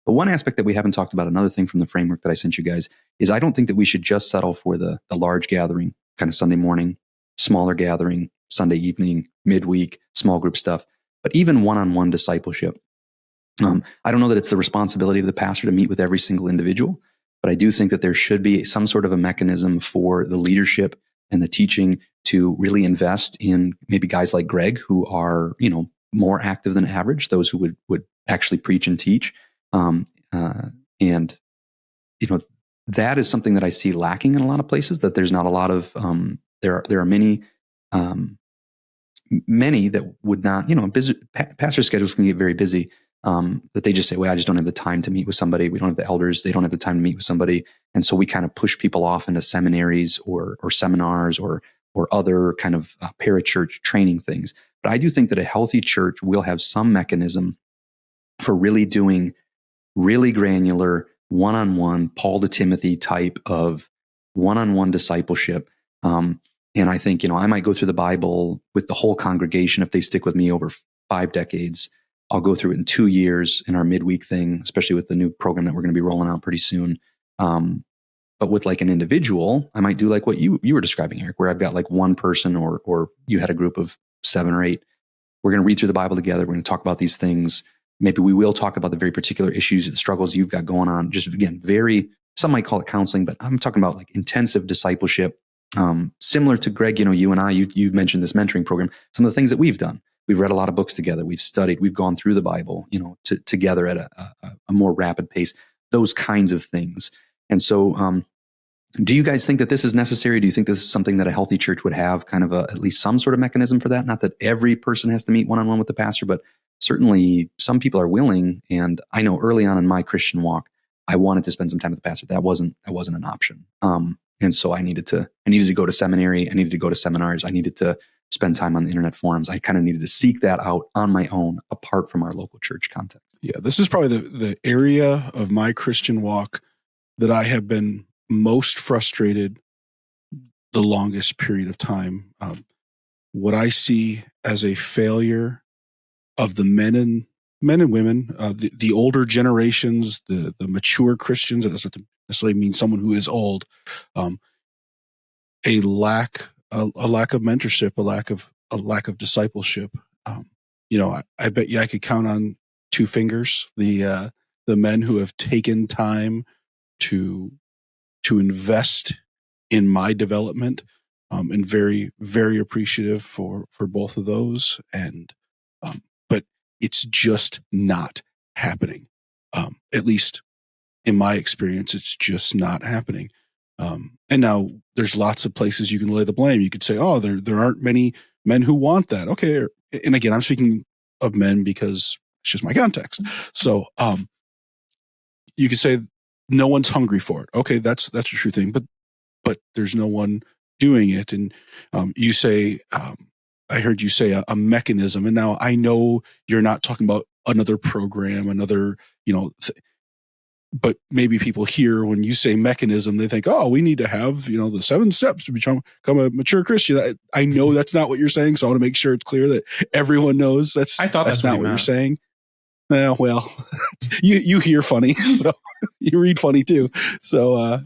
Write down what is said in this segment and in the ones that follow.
But one aspect that we haven't talked about, another thing from the framework that I sent you guys, is I don't think that we should just settle for the large gathering, kind of Sunday morning, smaller gathering, Sunday evening, midweek, small group stuff, but even one-on-one discipleship. I don't know that it's the responsibility of the pastor to meet with every single individual, but I do think that there should be some sort of a mechanism for the leadership and the teaching to really invest in maybe guys like Greg, who are, more active than average, those who would actually preach and teach. And that is something that I see lacking in a lot of places, that there's not a lot of, there are many that would not, busy pastor schedules can get very busy. That they just say, well, I just don't have the time to meet with somebody. We don't have the elders. They don't have the time to meet with somebody. And so we kind of push people off into seminaries or seminars or other kind of parachurch training things. But I do think that a healthy church will have some mechanism for really doing really granular, one-on-one, Paul to Timothy type of one-on-one discipleship. And I think, I might go through the Bible with the whole congregation if they stick with me over 5 decades. I'll go through it in 2 years in our midweek thing, especially with the new program that we're going to be rolling out pretty soon. But with like an individual, I might do like what you were describing, Eric, where I've got like one person or you had a group of 7 or 8. We're going to read through the Bible together. We're going to talk about these things. Maybe we will talk about the very particular issues, the struggles you've got going on. Just again, some might call it counseling, but I'm talking about like intensive discipleship. Similar to Greg, you and I, you've mentioned this mentoring program, some of the things that we've done. We've read a lot of books together. We've studied. We've gone through the Bible, together at a more rapid pace. Those kinds of things. And so, do you guys think that this is necessary? Do you think this is something that a healthy church would have, kind of at least some sort of mechanism for that? Not that every person has to meet one-on-one with the pastor, but certainly some people are willing. And I know early on in my Christian walk, I wanted to spend some time with the pastor. That wasn't an option. And so I needed to go to seminary. I needed to go to seminars. I needed to spend time on the internet forums. I kind of needed to seek that out on my own, apart from our local church context. Yeah, this is probably the area of my Christian walk that I have been most frustrated the longest period of time. What I see as a failure of the men and women, the older generations, the mature Christians, it doesn't necessarily mean someone who is old, a lack of mentorship, a lack of discipleship. I bet you I could count on 2 fingers the men who have taken time to invest in my development, and very, very appreciative for both of those. And but it's just not happening. At least in my experience, it's just not happening. And now there's lots of places you can lay the blame. You could say, oh, there aren't many men who want that. Okay. And again, I'm speaking of men because it's just my context. So, you could say no one's hungry for it. Okay. That's a true thing, but there's no one doing it. And, you say, I heard you say a mechanism, and now I know you're not talking about another program, but maybe people hear when you say mechanism, they think, oh, we need to have, the 7 steps to become a mature Christian. I know that's not what you're saying. So I want to make sure it's clear that everyone knows that's not what you're saying. Well, you hear funny, so you read funny too. So,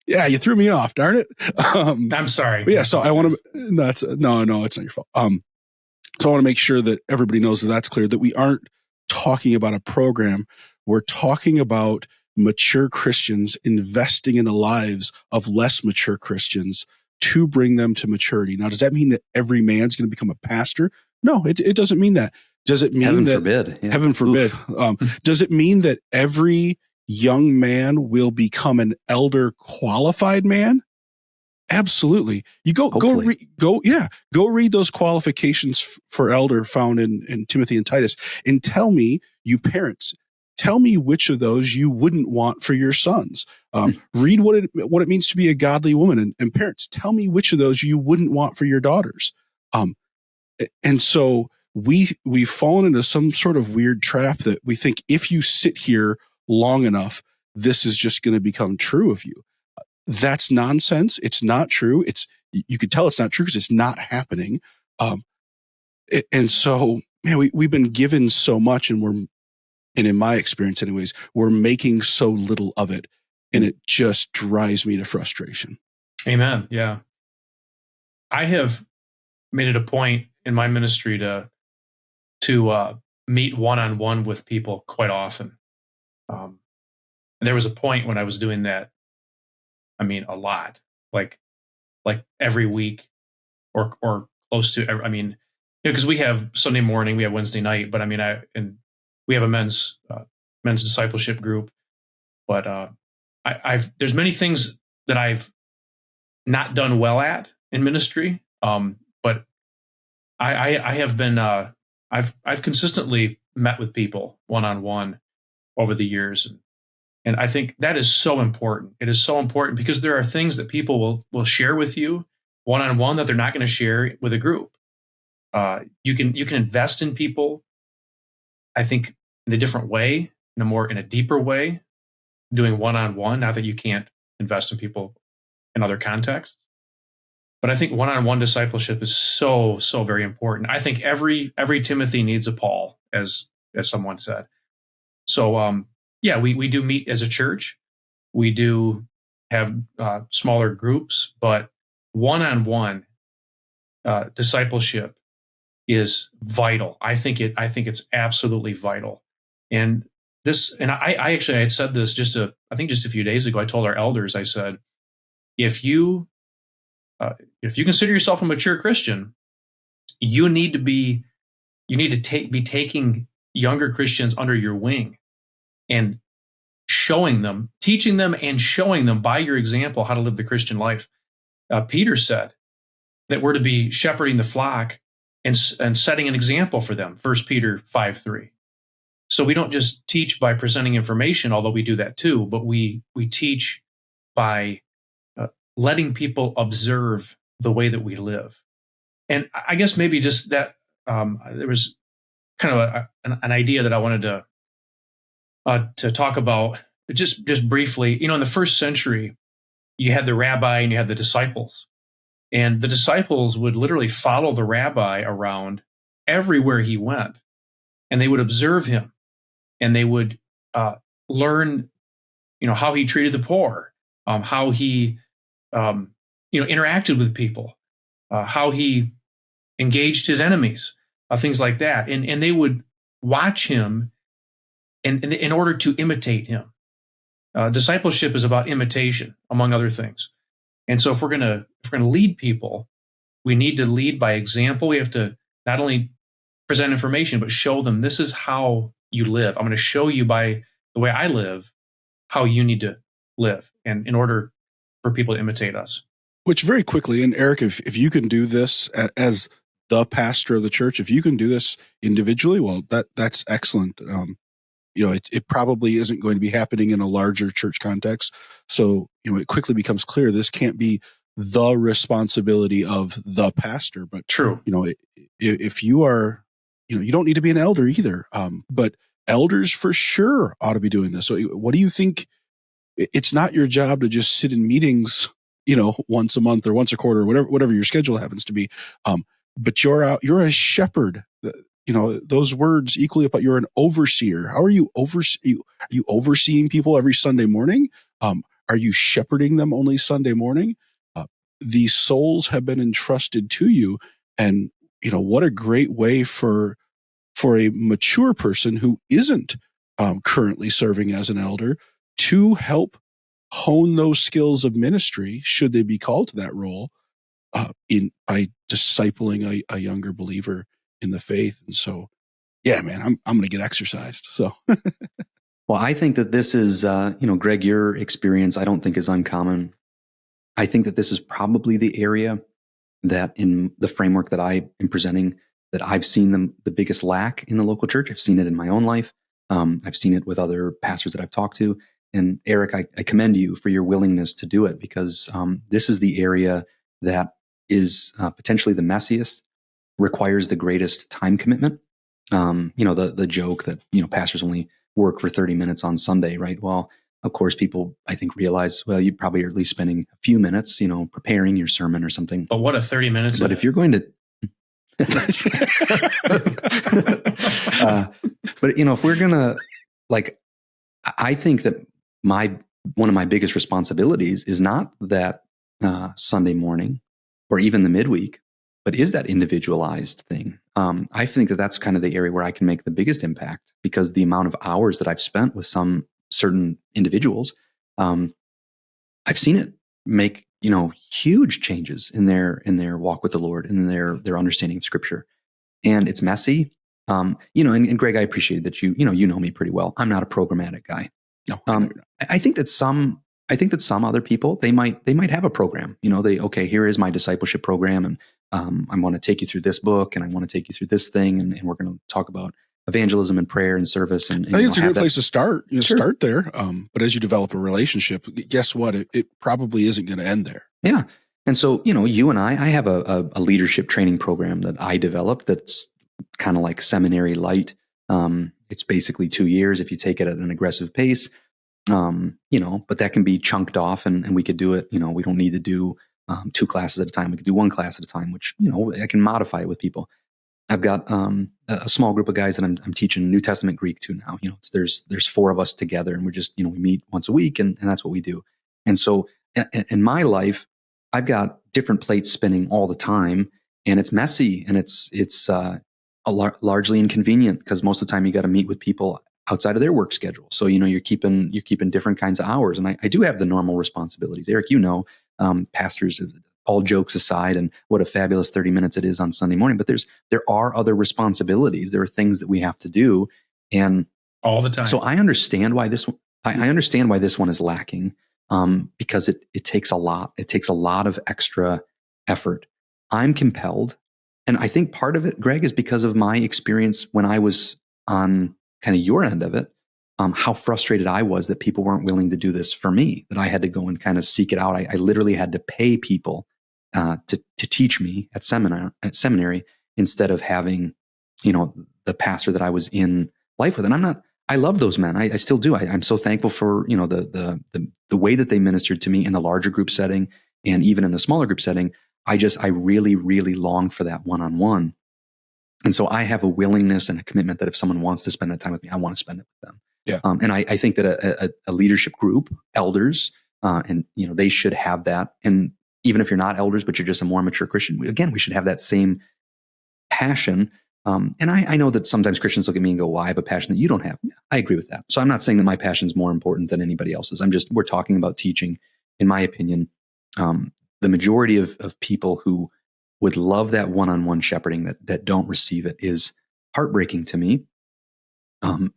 yeah, you threw me off, darn it. I'm sorry. Yeah. So I want to, no, it's not your fault. So I want to make sure that everybody knows that that's clear, that we aren't talking about a program. We're talking about mature Christians investing in the lives of less mature Christians to bring them to maturity. Now, does that mean that every man's going to become a pastor? No, it doesn't mean that. Does it mean Heaven that? Forbid. Yeah. Heaven forbid. Does it mean that every young man will become an elder qualified man? Absolutely. You go read those qualifications for elder found in Timothy and Titus, and tell me, you parents, tell me which of those you wouldn't want for your sons. Read what it means to be a godly woman, and parents, tell me which of those you wouldn't want for your daughters. And so we've fallen into some sort of weird trap that we think if you sit here long enough, this is just going to become true of you. That's nonsense. It's not true. You could tell it's not true because it's not happening. And so, man, we've been given so much, and And in my experience anyways, we're making so little of it, and it just drives me to frustration. Amen. Yeah. I have made it a point in my ministry to meet one-on-one with people quite often. And there was a point when I was doing that. I mean, a lot, like every week, or close to. I mean, because we have Sunday morning, we have Wednesday night, but I mean, we have a men's discipleship group. But there's many things that I've not done well at in ministry. But I have been I've consistently met with people one-on-one over the years, and I think that is so important. It is so important because there are things that people will share with you one-on-one that they're not going to share with a group. You can invest in people, I think, in a different way, in a deeper way, doing one-on-one. Not that you can't invest in people in other contexts, but I think one-on-one discipleship is so very important. I think every Timothy needs a Paul, as someone said. So yeah, we do meet as a church. We do have smaller groups, but one-on-one discipleship is vital. I think it's absolutely vital. And I actually had said this just a few days ago. I told our elders, I said, if you consider yourself a mature Christian, you need to be taking younger Christians under your wing and showing them, teaching them, and showing them by your example how to live the Christian life. Peter said that we're to be shepherding the flock and setting an example for them. 1 Peter 5:3. So we don't just teach by presenting information, although we do that too, but we teach by letting people observe the way that we live. And I guess maybe just that there was kind of an idea that I wanted to talk about just briefly. In the first century, you had the rabbi and you had the disciples. And the disciples would literally follow the rabbi around everywhere he went. And they would observe him. And they would learn, how he treated the poor, how he, interacted with people, how he engaged his enemies, things like that. And they would watch him in order to imitate him. Discipleship is about imitation, among other things. And so if we're gonna lead people, we need to lead by example. We have to not only present information, but show them this is how you live. I'm going to show you by the way I live how you need to live, and in order for people to imitate us. Which very quickly, and Eric, if you can do this as the pastor of the church, if you can do this individually, well, that's excellent. It probably isn't going to be happening in a larger church context. So, it quickly becomes clear this can't be the responsibility of the pastor. But true, if you are, you don't need to be an elder either. But elders for sure ought to be doing this. So, what do you think? It's not your job to just sit in meetings, once a month or once a quarter, whatever your schedule happens to be. But you're a shepherd. Those words equally apply. You're an overseer. How are you overseeing people every Sunday morning? Are you shepherding them only Sunday morning? These souls have been entrusted to you, and what a great way for a mature person who isn't currently serving as an elder to help hone those skills of ministry, should they be called to that role, by discipling a younger believer in the faith. And so, yeah, man, I'm going to get exercised. So, well, I think that this is, Greg, your experience, I don't think is uncommon. I think that this is probably the area that in the framework that I am presenting, that I've seen the biggest lack in the local church. I've seen it in my own life. I've seen it with other pastors that I've talked to. And Eric, I commend you for your willingness to do it, because this is the area that is potentially the messiest, requires the greatest time commitment. The joke that, pastors only work for 30 minutes on Sunday, right? Well, of course, people, I think, realize, well, you probably are at least spending a few minutes, preparing your sermon or something. But what a 30 minutes. But if you're going to, that's right. But, if we're going to like, I think that one of my biggest responsibilities is not that Sunday morning or even the midweek, but is that individualized thing. I think that that's kind of the area where I can make the biggest impact, because the amount of hours that I've spent with some certain individuals, I've seen it make, huge changes in their walk with the Lord and in their understanding of Scripture. And it's messy. And Greg, I appreciate that you know me pretty well. I'm not a programmatic guy. No, I know you're not. I think that some other people, they might have a program. Okay, here is my discipleship program, and I want to take you through this book, and I want to take you through this thing, and we're going to talk about evangelism and prayer and service. And I think it's a good place to start. Sure. Start there. But as you develop a relationship, guess what? It probably isn't going to end there. Yeah. And so, you and I have a leadership training program that I developed that's kind of like seminary light. It's basically 2 years if you take it at an aggressive pace. But that can be chunked off, and we could do it. We don't need to do 2 classes at a time. We could do 1 class at a time, which, I can modify it with people. I've got a small group of guys that I'm teaching New Testament Greek to now. There's 4 of us together, and we're just, we meet once a week, and that's what we do. And so in my life, I've got different plates spinning all the time, and it's messy, and it's largely inconvenient, because most of the time you got to meet with people outside of their work schedule. So, you're keeping different kinds of hours. And I do have the normal responsibilities. Eric, pastors, all jokes aside, and what a fabulous 30 minutes it is on Sunday morning, but there are other responsibilities. There are things that we have to do. And all the time. So I understand why this one is lacking, because it takes a lot. It takes a lot of extra effort. I'm compelled. And I think part of it, Greg, is because of my experience when I was on kind of your end of it, how frustrated I was that people weren't willing to do this for me, that I had to go and kind of seek it out. I literally had to pay people to teach me at seminary instead of having, the pastor that I was in life with. And I love those men. I still do. I'm so thankful for, the way that they ministered to me in the larger group setting, and even in the smaller group setting. I really, really long for that one-on-one. And so I have a willingness and a commitment that if someone wants to spend that time with me, I want to spend it with them. Yeah. And I think that a leadership group, elders, and they should have that. And even if you're not elders, but you're just a more mature Christian, we should have that same passion. And I know that sometimes Christians look at me and go, well, I have a passion that you don't have. I agree with that. So I'm not saying that my passion is more important than anybody else's. We're talking about teaching. In my opinion, the majority of people who would love that one-on-one shepherding that don't receive it is heartbreaking to me.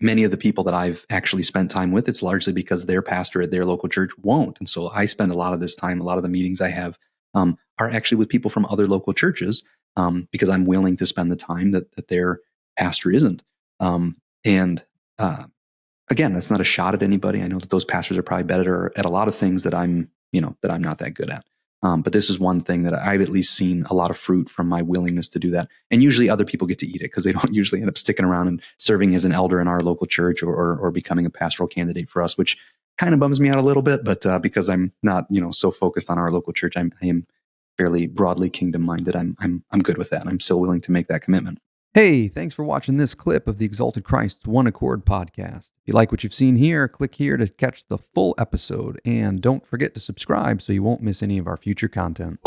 Many of the people that I've actually spent time with, it's largely because their pastor at their local church won't. And so I spend a lot of this time, a lot of the meetings I have are actually with people from other local churches, because I'm willing to spend the time that their pastor isn't. Again, that's not a shot at anybody. I know that those pastors are probably better at a lot of things that I'm not that good at. But this is one thing that I've at least seen a lot of fruit from my willingness to do that. And usually other people get to eat it, because they don't usually end up sticking around and serving as an elder in our local church or becoming a pastoral candidate for us, which kind of bums me out a little bit. But because I'm not so focused on our local church, I am fairly broadly kingdom minded. I'm good with that. I'm still willing to make that commitment. Hey, thanks for watching this clip of the Exalted Christ One Accord podcast. If you like what you've seen here, click here to catch the full episode. And don't forget to subscribe so you won't miss any of our future content.